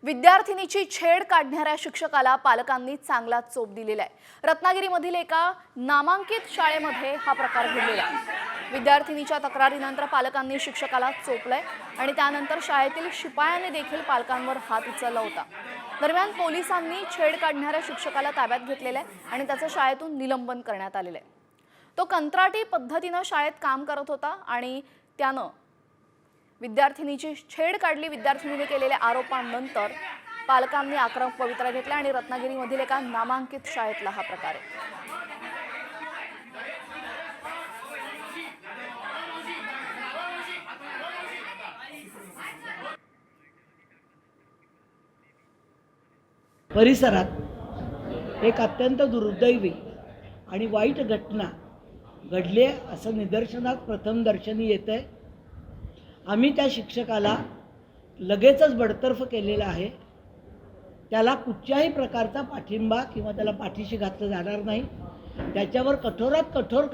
विद्यार्थिनीची छेड काढणाऱ्या शिक्षकाला पालकांनी चांगला चोप दिलेला आहे। रत्नागिरीमधील एका नामांकित शाळेमध्ये हा प्रकार घडलेला आहे। विद्यार्थिनीच्या तक्रारीनंतर पालकांनी शिक्षकाला चोपलंय आणि त्यानंतर शाळेतील शिपायाने देखील पालकांवर हात उचलला होता। दरम्यान पोलिसांनी छेड काढणाऱ्या शिक्षकाला ताब्यात घेतलेलं आहे आणि त्याचं शाळेतून निलंबन करण्यात आलेलं आहे। तो कंत्राटी पद्धतीने शाळेत काम करत होता आणि त्यानं विद्यार्थिनीची छेड काढली। विद्यार्थिनीने केलेल्या आरोपांनंतर पालकांनी आक्रमक पवित्रा घेतला आणि रत्नागिरीमधील एका नामांकित शाळेतला हा प्रकार आहे। परिसरात एक अत्यंत दुर्दैवी आणि वाईट घटना घडली असं निदर्शनात प्रथमदर्शनी येतंय। आम्ही त्या शिक्षकाला लगेचच बडतर्फ केलेला आहे। त्याला कुठल्याही प्रकारचा पाठिंबा किंवा त्याला पाठीशी घातलं जाणार नाही। त्याच्यावर कठोरात कठोर